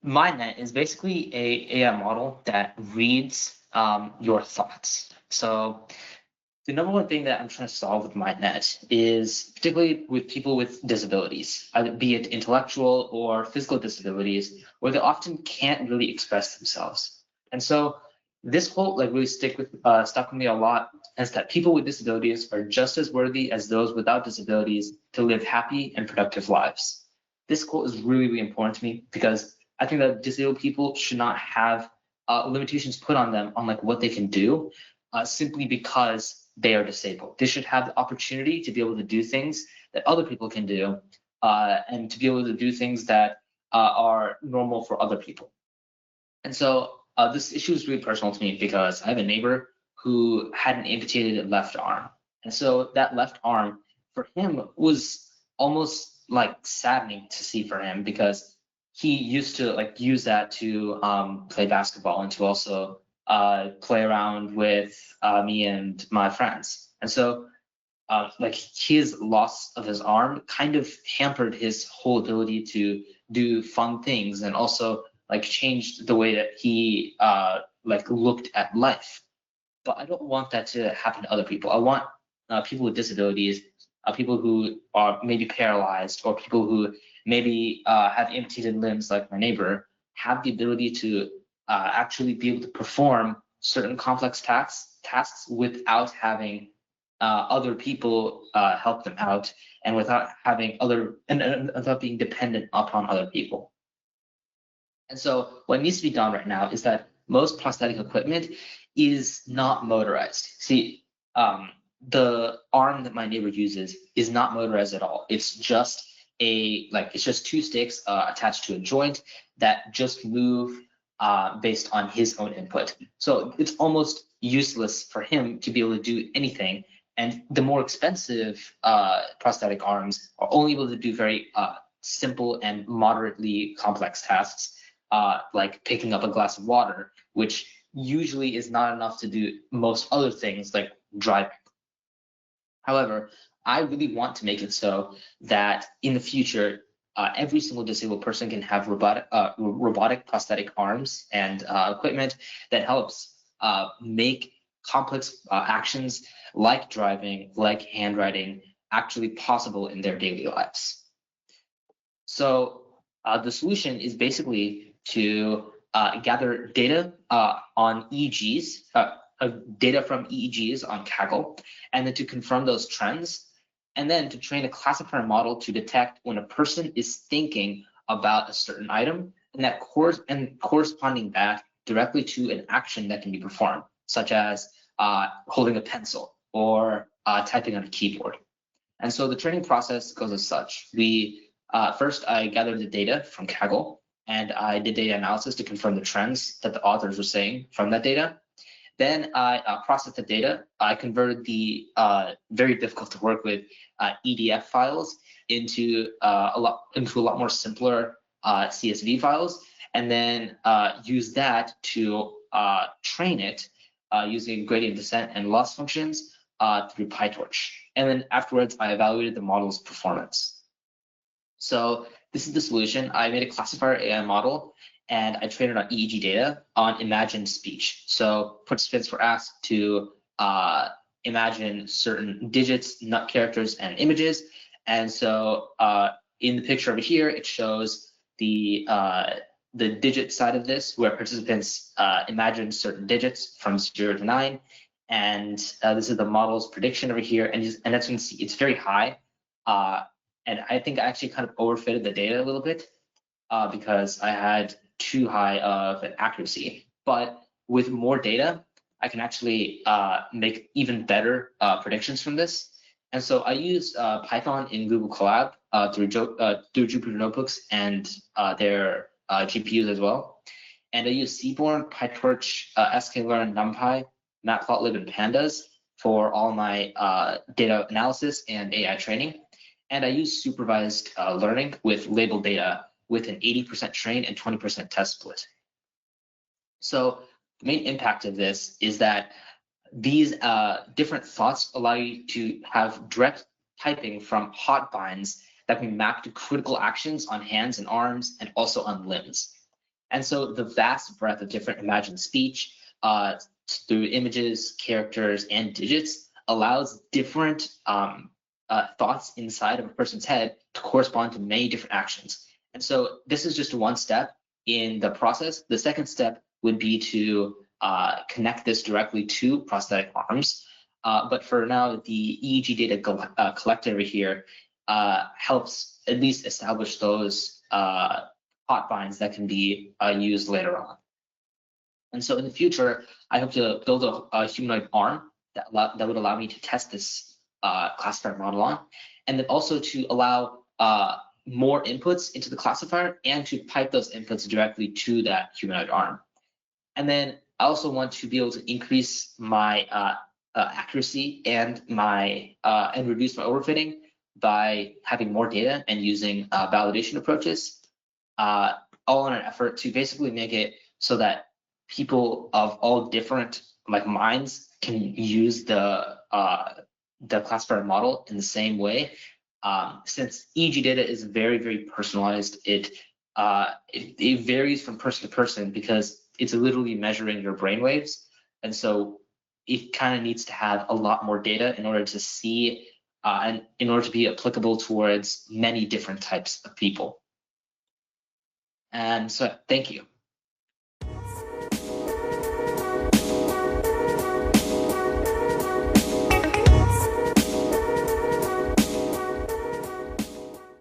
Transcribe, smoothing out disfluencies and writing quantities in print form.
Mindnet is basically a AI model that reads your thoughts. So the number one thing that I'm trying to solve with Mindnet is particularly with people with disabilities, either be it intellectual or physical disabilities, where they often can't really express themselves. And so this quote like really stuck with me a lot, is that people with disabilities are just as worthy as those without disabilities to live happy and productive lives. This quote is really, really important to me because I think that disabled people should not have limitations put on them on like what they can do simply because they are disabled. They should have the opportunity to be able to do things that other people can do and to be able to do things that are normal for other people. And so this issue is really personal to me because I have a neighbor who had an amputated left arm. And so that left arm for him was almost like saddening to see for him because he used to like use that to play basketball and to also play around with me and my friends. And so like his loss of his arm kind of hampered his whole ability to do fun things and also like changed the way that he like looked at life. But I don't want that to happen to other people. I want people with disabilities, people who are maybe paralyzed, or people who maybe have amputated limbs, like my neighbor, have the ability to actually be able to perform certain complex tasks without having other people help them out, and without having and without being dependent upon other people. And so what needs to be done right now is that most prosthetic equipment is not motorized. See, the arm that my neighbor uses is not motorized at all. It's just it's just two sticks attached to a joint that just move based on his own input. So it's almost useless for him to be able to do anything. And the more expensive prosthetic arms are only able to do very simple and moderately complex tasks, like picking up a glass of water, which usually is not enough to do most other things like driving. However, I really want to make it so that in the future, every single disabled person can have robotic prosthetic arms and equipment that helps make complex actions like driving, like handwriting, actually possible in their daily lives. So the solution is basically to gather data on EEGs, data from EEGs on Kaggle, and then to confirm those trends, and then to train a classifier model to detect when a person is thinking about a certain item, and corresponding that directly to an action that can be performed, such as holding a pencil or typing on a keyboard. And so the training process goes as such. First, I gathered the data from Kaggle, and I did data analysis to confirm the trends that the authors were saying from that data. Then I processed the data. I converted the very difficult to work with EDF files into a lot more simpler CSV files, and then used that to train it using gradient descent and loss functions through PyTorch. And then afterwards, I evaluated the model's performance. So this is the solution. I made a classifier AI model, and I trained it on EEG data on imagined speech. So participants were asked to imagine certain digits, nut characters, and images. And so in the picture over here, it shows the digit side of this, where participants imagine certain digits from 0 to 9. And this is the model's prediction over here. And as you can see, it's very high. And I think I actually kind of overfitted the data a little bit because I had too high of an accuracy. But with more data, I can actually make even better predictions from this. And so I used Python in Google Colab through Jupyter Notebooks and their GPUs as well. And I used Seaborn, PyTorch, sklearn, NumPy, Matplotlib, and Pandas for all my data analysis and AI training. And I use supervised learning with labeled data with an 80% train and 20% test split. So the main impact of this is that these different thoughts allow you to have direct typing from hot binds that can be mapped to critical actions on hands and arms and also on limbs. And so the vast breadth of different imagined speech through images, characters, and digits allows different thoughts inside of a person's head to correspond to many different actions. And so this is just one step in the process. The second step would be to connect this directly to prosthetic arms. But for now, the EEG data collector here helps at least establish those hotbinds that can be used later on. And so in the future, I hope to build a humanoid arm that would allow me to test this classifier model on, and then also to allow more inputs into the classifier and to pipe those inputs directly to that humanoid arm. And then I also want to be able to increase my accuracy and and reduce my overfitting by having more data and using validation approaches, all in an effort to basically make it so that people of all different minds can use the classifier model in the same way. Since EEG data is very, very personalized, it varies from person to person because it's literally measuring your brain waves, and so it kind of needs to have a lot more data in order to see and in order to be applicable towards many different types of people. And so, thank you.